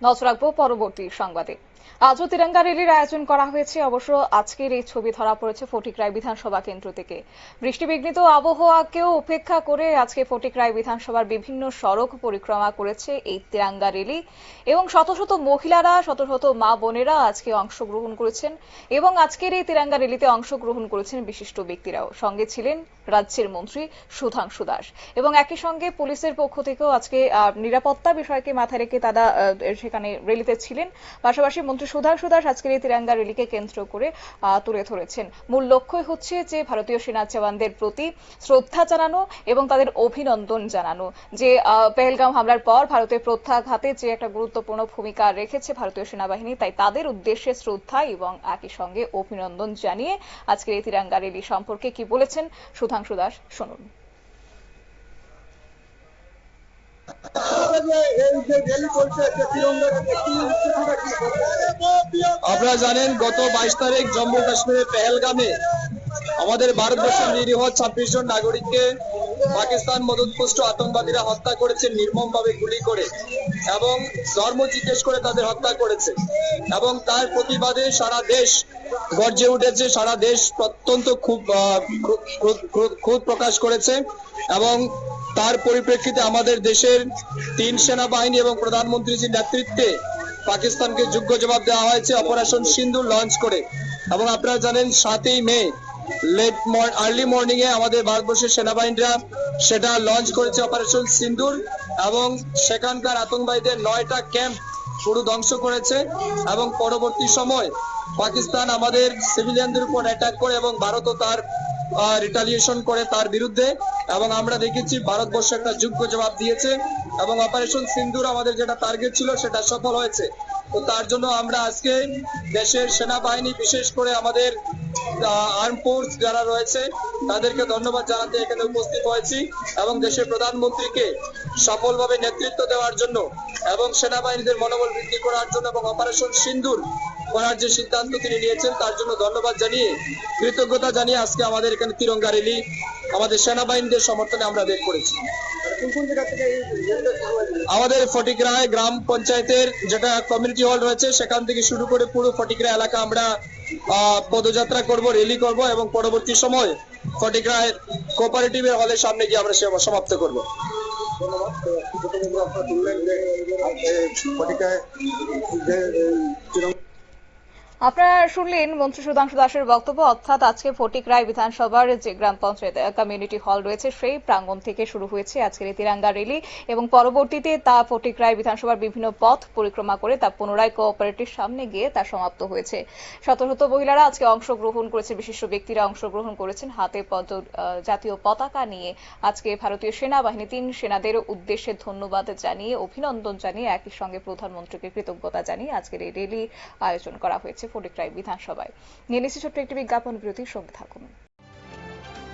নজর রাখবো পরবর্তী সংবাদে। আজও তিরঙ্গা র্যালির আয়োজন করা হয়েছে। অবশ্য আজকের এই ছবি ধরা পড়েছে ফটিকরায় বিধানসভা কেন্দ্র থেকে। বৃষ্টিবিঘ্নিত আবহাওয়াকেও উপেক্ষা করে আজকে ফটিকরায় বিধানসভার বিভিন্ন সড়ক পরিক্রমা করেছে এই তিরঙ্গা র্যালি এবং শত শত মহিলারা, শত শত মা বোনেরা আজকে অংশগ্রহণ করেছেন এবং আজকের এই তিরঙ্গা র্যালিতে অংশগ্রহণ করেছেন বিশিষ্ট ব্যক্তিরাও। সঙ্গে ছিলেন রাজ্যের মন্ত্রী সুধাংশু দাস এবং একই সঙ্গে পুলিশের পক্ষ থেকেও আজকে নিরাপত্তা বিষয়কে মাথায় রেখে তারা সেখানে র্যালিতে ছিলেন। পাশাপাশি মন্ত্রী সুধাংশু দাস আজকের এই তিরঙ্গা র্যালিকে কেন্দ্র করে তুলে ধরেছেন মূল লক্ষ্যই হচ্ছে যে ভারতীয় সেনা জওয়ানদের প্রতি শ্রদ্ধা জানানো এবং তাদের অভিনন্দন জানানো। যে পেহেলগাঁও হামলার পর ভারতের প্রত্যাঘাতে যে একটা গুরুত্বপূর্ণ ভূমিকা রেখেছে ভারতীয় সেনাবাহিনী, তাই তাদের উদ্দেশ্যে শ্রদ্ধা এবং একই সঙ্গে অভিনন্দন জানিয়ে আজকের এই তিরঙ্গা র্যালি সম্পর্কে কি বলেছেন সুধাংশু দাস, শুনুন। আপনারা জানেন গত 22 তারিখ জম্মু কাশ্মীরের পেহেলগামে আমাদের ভারতবর্ষের নিরীহ 26 জন নাগরিককে পাকিস্তান মদতপুষ্ট আতঙ্কবাদীরা হত্যা করেছে নির্মমভাবে গুলি করে এবং ধর্ম জিজ্ঞেস করে তাদের হত্যা করেছে এবং তার প্রতিবাদে সারা দেশ গর্জে উঠেছে। সারা দেশ অত্যন্ত ক্ষোভ প্রকাশ করেছে এবং তার পরিপ্রেক্ষিতে আমাদের দেশের 3 সেনাবাহিনী এবং প্রধানমন্ত্রীর নেতৃত্বে পাকিস্তানকে যোগ্য জবাব দেওয়া হয়েছে অপারেশন সিন্দুর লঞ্চ করে। এবং আপনারা জানেন 7ই মে আর্লি মর্নিং এ আমাদের ভারতবর্ষের সেনাবাহিনীরা সেটা লঞ্চ করেছে অপারেশন সিন্দুর এবং সেখানকার আতঙ্কবাদীদের 9টা ক্যাম্প পুরো ধ্বংস করেছে এবং পরবর্তী সময় পাকিস্তান আমাদের সিভিলিয়ানদের উপর অ্যাটাক করে এবং ভারতও তার রিটালিয়েশন করে তার বিরুদ্ধে এবং আমরা দেখেছি ভারতবর্ষ একটা যোগ্য জবাব দিয়েছে এবং অপারেশন সিন্দুর আমাদের যেটা টার্গেট ছিল সেটা সফল হয়েছে। তো তার জন্য আমরা আজকে দেশের সেনাবাহিনী বিশেষ করে আমাদের আর্ম ফোর্স যারা রয়েছে তাদেরকে ধন্যবাদ জানাতে এখানে উপস্থিত হয়েছি এবং দেশের প্রধানমন্ত্রীকে সফলভাবে নেতৃত্ব দেওয়ার জন্য এবং সেনাবাহিনীদের মনোবল বৃদ্ধি করার জন্য এবং অপারেশন সিন্দুর করার যে সিদ্ধান্ত তিনি নিয়েছেন তার জন্য ধন্যবাদ জানিয়ে কৃতজ্ঞতা জানিয়ে আজকে আমাদের এখানে তিরঙ্গা র্যালি আমাদের সেনাবাহিনীদের সমর্থনে আমরা বের করেছি। আমাদের ফটিকরায় গ্রাম পঞ্চায়েতের যেটা কমিউনিটি হল রয়েছে সেখান থেকে শুরু করে পুরো ফটিকরা এলাকা আমরা পদযাত্রা করব, র্যালি করব এবং পরবর্তী সময় ফটিকরায় কোঅপারেটিভের হলের সামনে গিয়ে আমরা সেবা সমাপ্ত করব। আপনারা শুনলেন মন্ত্রী সুধাংশু দাসের বক্তব্য। অর্থাৎ আজকে ফটিকরায় বিধানসভার যে গ্রাম পঞ্চায়েত কমিউনিটি হল রয়েছে সেই প্রাঙ্গণ থেকে শুরু হয়েছে আজকের এই তিরঙ্গা র্যালি এবং পরবর্তীতে তা ফটিকরায় বিধানসভার বিভিন্ন পথ পরিক্রমা করে তা পুনরায় কোঅপারেটিভ সামনে গিয়ে তা সমাপ্ত হয়েছে। শত শত মহিলারা আজকে অংশগ্রহণ করেছে, বিশিষ্ট ব্যক্তিরা অংশগ্রহণ করেছেন হাতে জাতীয় পতাকা নিয়ে। আজকে ভারতীয় সেনাবাহিনী 3 সেনাদের উদ্দেশ্যে ধন্যবাদ জানিয়ে অভিনন্দন জানিয়ে একই সঙ্গে প্রধানমন্ত্রীকে কৃতজ্ঞতা জানিয়ে আজকের এই র্যালি আয়োজন করা হয়েছে ফটিকরায় বিধানসভায়। নিয়ে নিচ্ছি ছোট্ট একটি বিজ্ঞাপন বিরতির সঙ্গে থাকুন।